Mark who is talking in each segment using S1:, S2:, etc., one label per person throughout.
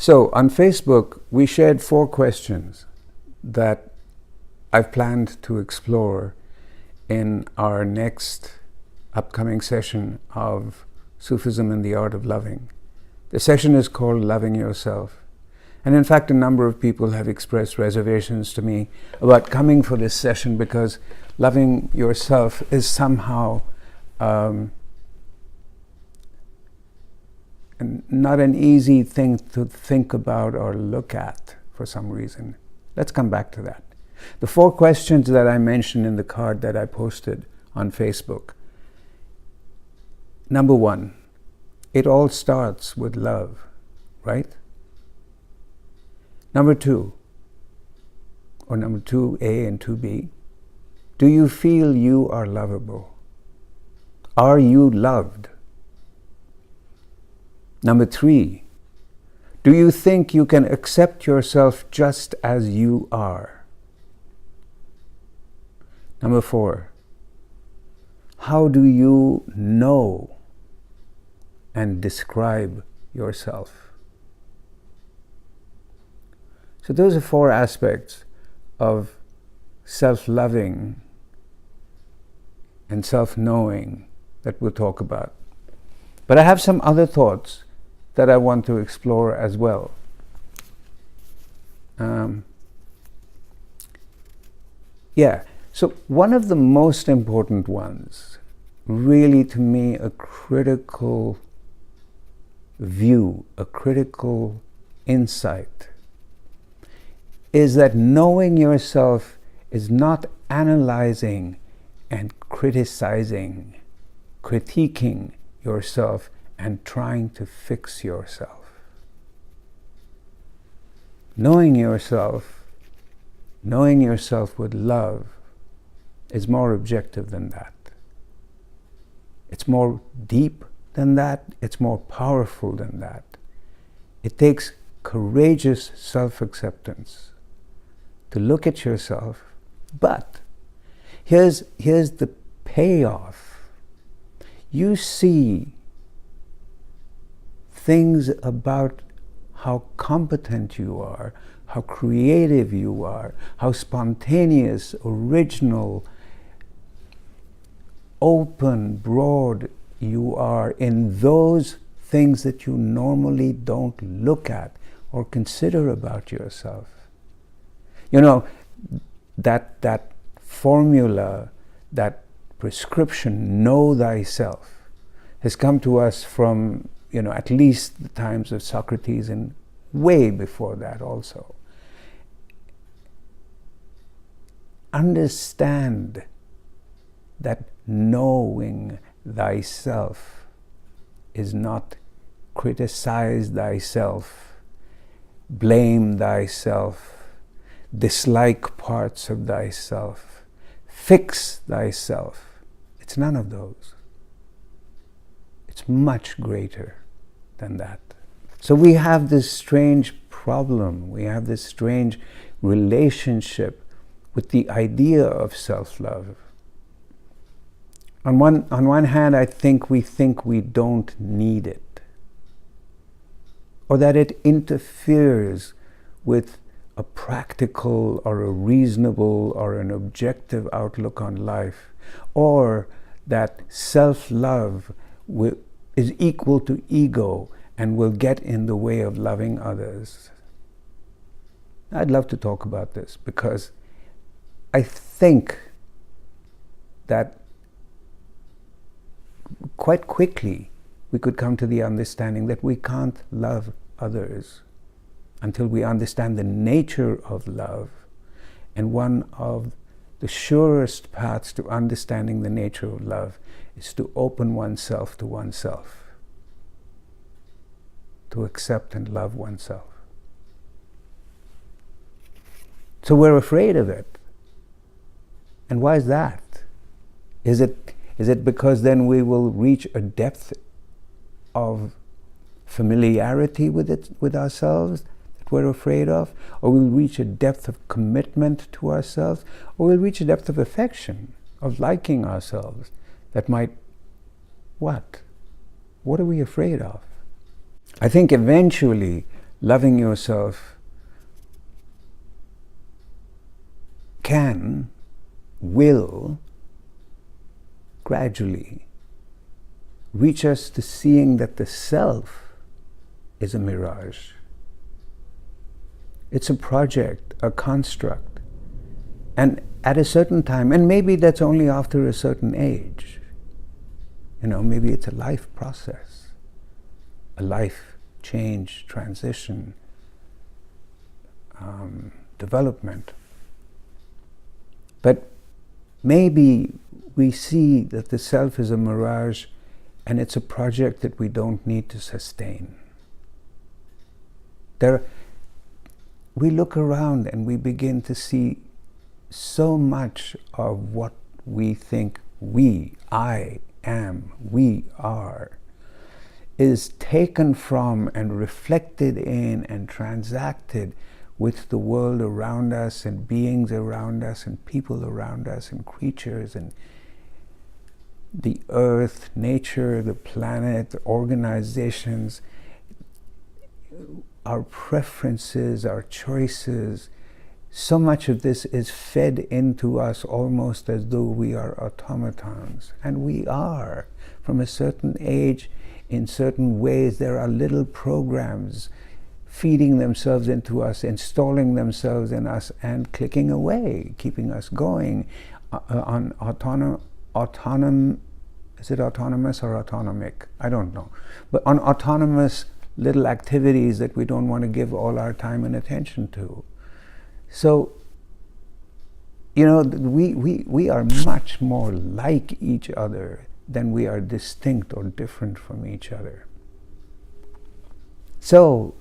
S1: So on Facebook, we shared 4 questions that I've planned to explore in our next upcoming session of Sufism and the Art of Loving. The session is called Loving Yourself. And in fact, a number of people have expressed reservations to me about coming for this session because loving yourself is somehow not an easy thing to think about or look at for some reason. Let's come back to that. The 4 questions that I mentioned in the card that I posted on Facebook. Number 1, it all starts with love, right? Number 2, or number 2A and 2B, do you feel you are lovable? Are you loved? Number 3, do you think you can accept yourself just as you are? Number 4, how do you know and describe yourself? So those are 4 aspects of self-loving and self-knowing that we'll talk about. But I have some other thoughts that I want to explore as well. So one of the most important ones, really to me a critical view, a critical insight, is that knowing yourself is not analyzing and criticizing, critiquing yourself and trying to fix yourself. Knowing yourself with love is more objective than that. It's more deep than that. It's more powerful than that. It takes courageous self-acceptance to look at yourself. But here's the payoff. You see things about how competent you are, how creative you are, how spontaneous, original, open, broad you are in those things that you normally don't look at or consider about yourself. You know, that formula, that prescription, know thyself, has come to us from, at least the times of Socrates and way before that also. Understand that knowing thyself is not criticize thyself, blame thyself, dislike parts of thyself, fix thyself. It's none of those. It's much greater than that. So we have this strange problem, we have this strange relationship with the idea of self-love. On one hand, I think we don't need it, or that it interferes with a practical or a reasonable or an objective outlook on life, or that self-love is equal to ego and will get in the way of loving others. I'd love to talk about this because I think that quite quickly we could come to the understanding that we can't love others until we understand the nature of love. And one of the surest paths to understanding the nature of love is to open oneself to oneself, to accept and love oneself. So we're afraid of it. And why is that? Is it because then we will reach a depth of familiarity with ourselves that we're afraid of? Or we'll reach a depth of commitment to ourselves? Or we'll reach a depth of affection, of liking ourselves that might, what? What are we afraid of? I think eventually loving yourself will gradually reach us to seeing that the self is a mirage. It's a project, a construct. And at a certain time, and maybe that's only after a certain age, maybe it's a life process, a life change, transition, development. But maybe we see that the self is a mirage and it's a project that we don't need to sustain. We look around and we begin to see so much of what we think I am, we are, is taken from and reflected in and transacted with the world around us and beings around us and people around us and creatures and the earth, nature, the planet, organizations, our preferences, our choices. So much of this is fed into us almost as though we are automatons. And we are. From a certain age, in certain ways, there are little programs feeding themselves into us, installing themselves in us, and clicking away, keeping us going on is it autonomous or autonomic? I don't know. But on autonomous little activities that we don't want to give all our time and attention to. So, we are much more like each other than we are distinct or different from each other. So,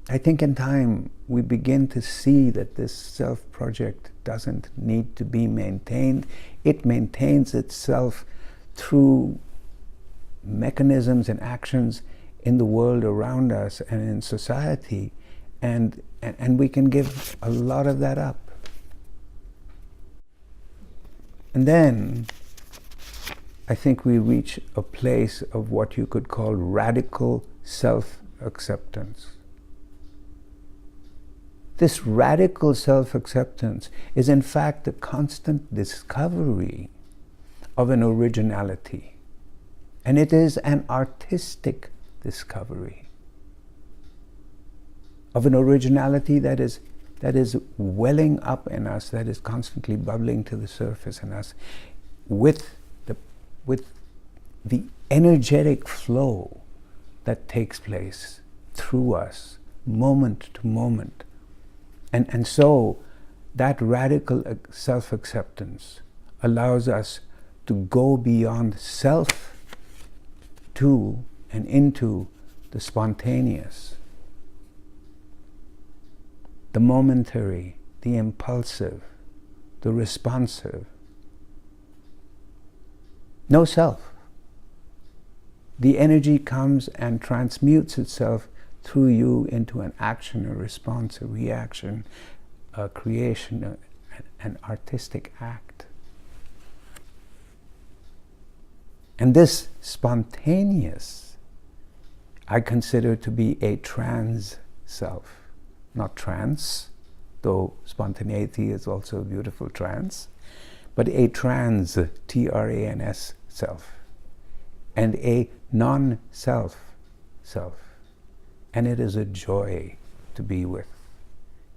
S1: I think in time we begin to see that this self-project doesn't need to be maintained. It maintains itself through mechanisms and actions in the world around us and in society, and we can give a lot of that up. And then I think we reach a place of what you could call radical self-acceptance. This radical self-acceptance is in fact the constant discovery of an originality. And it is an artistic discovery of an originality that is welling up in us, that is constantly bubbling to the surface in us with the energetic flow that takes place through us, moment to moment. And so that radical self-acceptance allows us to go beyond self to and into the spontaneous, the momentary, the impulsive, the responsive. No self. The energy comes and transmutes itself through you into an action, a response, a reaction, a creation, an artistic act. And this spontaneous, I consider to be a trans self. Not trance, though spontaneity is also a beautiful trance, but a trans, T-R-A-N-S, self, and a non-self, self. And it is a joy to be with.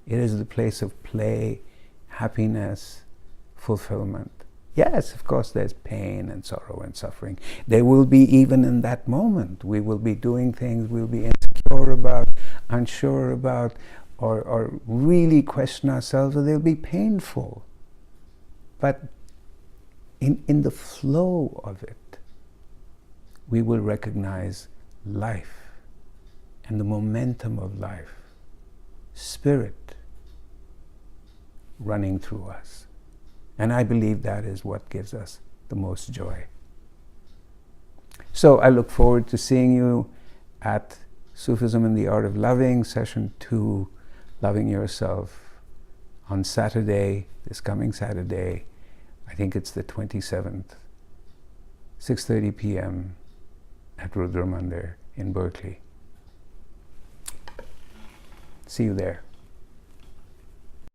S1: It is the place of play, happiness, fulfillment. Yes, of course, there's pain and sorrow and suffering. There will be even in that moment. We will be doing things we'll be insecure about, unsure about, or really question ourselves, or they'll be painful. But in the flow of it, we will recognize life and the momentum of life, spirit running through us. And I believe that is what gives us the most joy. So I look forward to seeing you at Sufism and the Art of Loving, Session 2, Loving Yourself, on Saturday, this coming Saturday. I think it's the 27th, 6:30 p.m. at Rudra Mandir in Berkeley. See you there.